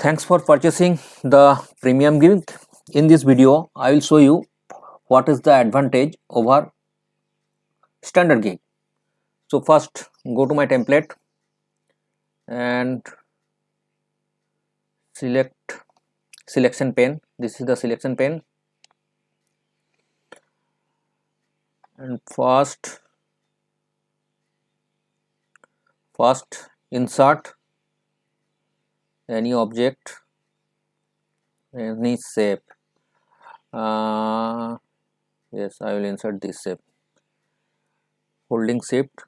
Thanks for purchasing the premium gig. In this video, I will show you what is the advantage over standard gig. So first, go to my template and select selection pane. This is the selection pane, and first insert any object, any shape. Yes, I will insert this shape. Holding shift,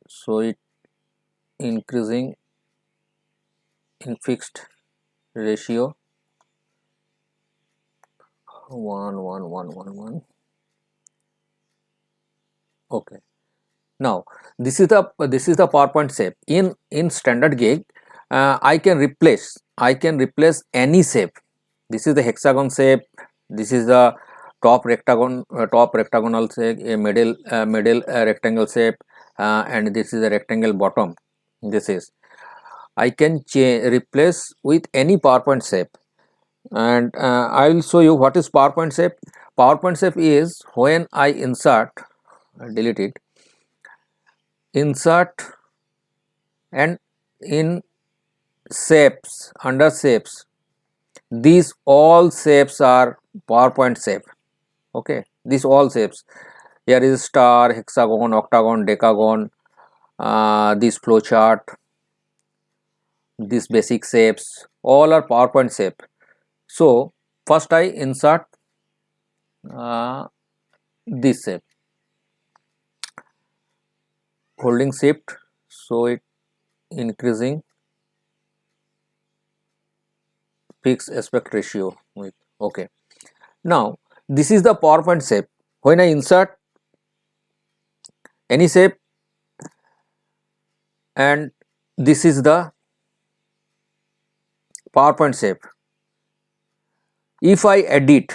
so it increasing in fixed ratio 1 1 1 1 1. Okay, now this is the PowerPoint shape. In standard gig, I can replace any shape. This is the hexagon shape, this is the top rectagonal shape, a middle rectangle shape, and this is a rectangle bottom. This is, I can replace with any PowerPoint shape, and I will show you what is PowerPoint shape. PowerPoint shape is when I insert, delete it, insert, and in shapes, under shapes, these all shapes are PowerPoint shape. Okay, these all shapes, here is star, hexagon, octagon, decagon, this flow chart, these basic shapes, all are PowerPoint shape. So first I insert this shape, holding shift, so it increasing fixed aspect ratio with. Okay, now this is the PowerPoint shape. When I insert any shape, and this is the PowerPoint shape. If I edit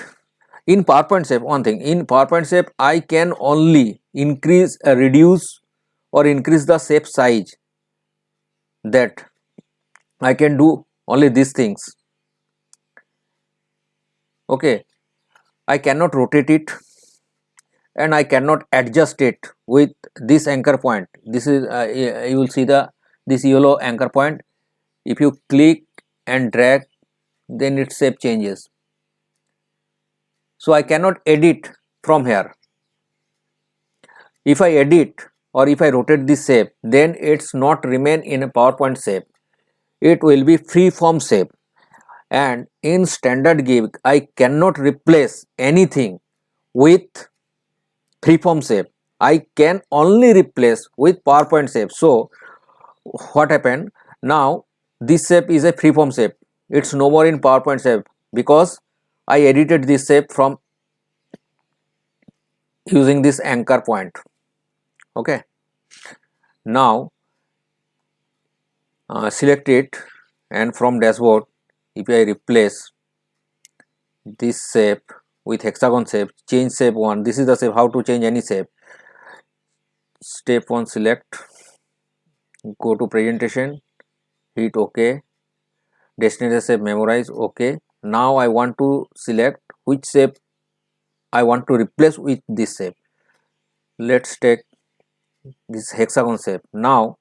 in PowerPoint shape, one thing, in PowerPoint shape I can only increase, reduce or increase the shape size. That I can do only these things. Okay, I cannot rotate it, and I cannot adjust it with this anchor point. This is you will see this yellow anchor point. If you click and drag, then its shape changes. So I cannot edit from here. If I edit or if I rotate this shape, then it's not remain in a PowerPoint shape. It will be free form shape. And in standard gig, I cannot replace anything with freeform shape. I can only replace with PowerPoint shape. So what happened? Now this shape is a freeform shape. It's no more in PowerPoint shape because I edited this shape from using this anchor point. Okay. Now select it, and from dashboard, if I replace this shape with hexagon shape, change shape 1. This is the shape, how to change any shape. Step 1, select, go to presentation, hit OK, destination shape memorize, OK. Now I want to select which shape I want to replace with this shape. Let's take this hexagon shape. Now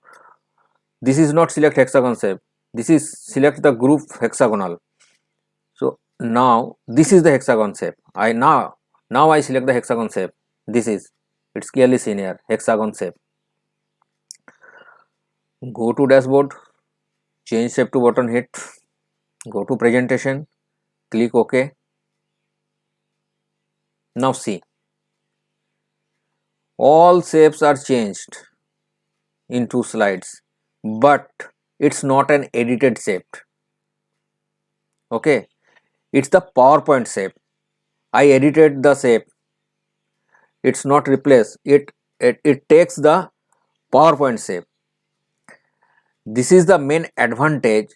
this is not select hexagon shape, this is select the group hexagonal. So now this is the hexagon shape. Now I select the hexagon shape. This is, it's clearly seen here, hexagon shape. Go to dashboard, change shape to button, hit, go to presentation, click OK. Now see, all shapes are changed in 2 slides, but it's not an edited shape. Okay, it's the PowerPoint shape. I edited the shape, it's not replaced, it takes the PowerPoint shape. This is the main advantage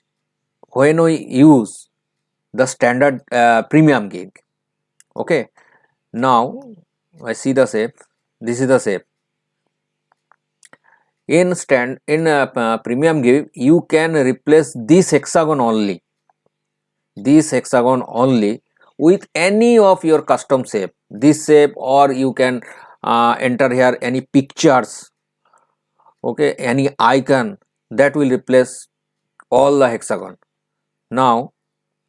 when we use the standard premium gig. Okay, now I see the shape, this is the shape. In premium gig, you can replace this hexagon only. this hexagon only with any of your custom shape, this shape, or you can enter here any pictures, okay, any icon, that will replace all the hexagon. Now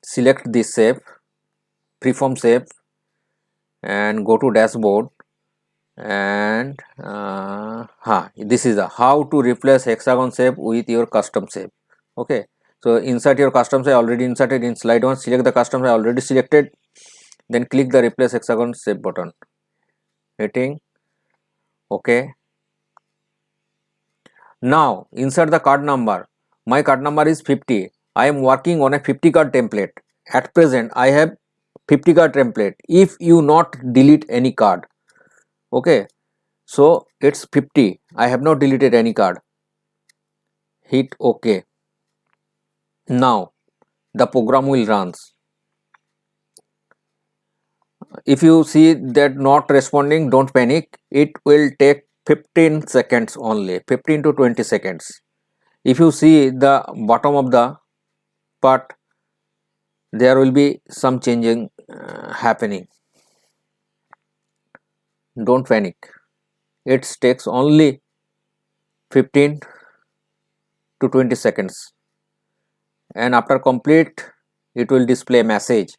select this shape, freeform shape, and go to dashboard, and this is the how to replace hexagon shape with your custom shape. Okay, so insert your custom shape, already inserted in slide 1, select the custom shape already selected, then click the replace hexagon shape button, hitting okay. Now insert the card number. My card number is 50. I am working on a 50 card template. At present I have 50 card template. If you not delete any card, okay, so it's 50. I have not deleted any card. Hit OK. Now the program will runs. If you see that not responding, don't panic. It will take 15 seconds only, 15 to 20 seconds. If you see the bottom of the part, there will be some changing happening. Don't panic. It takes only 15 to 20 seconds, and after complete it will display a message.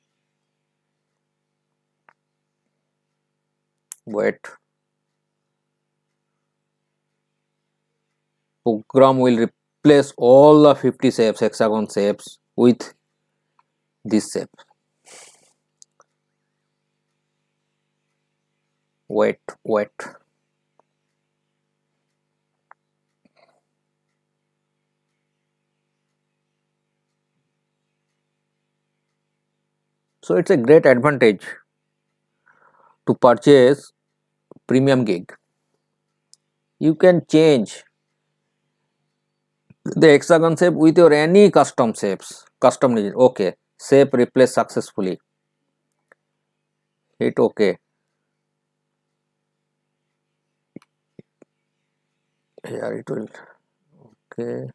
Wait, program will replace all the 50 shapes, hexagon shapes, with this shape. Wait. So it's a great advantage to purchase premium gig. You can change the hexagon shape with your any custom shapes, custom needed. Okay, shape replaced successfully. Hit OK. Here it will. Okay.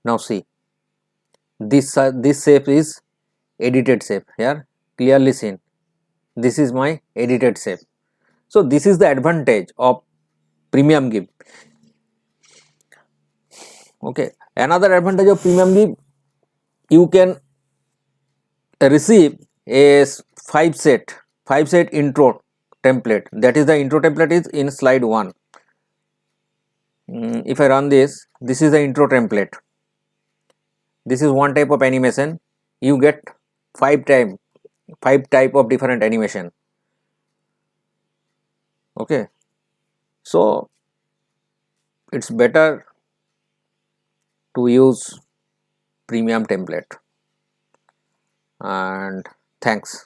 Now see, this shape is edited shape. Here clearly seen. This is my edited shape. So this is the advantage of premium gig. Okay. Another advantage of premium gig, you can receive a 5 set intro template. That is the intro template is in slide 1. If I run this, this is the intro template. This is one type of animation. You get 5 type of different animation. Okay, so it's better to use premium template. And thanks.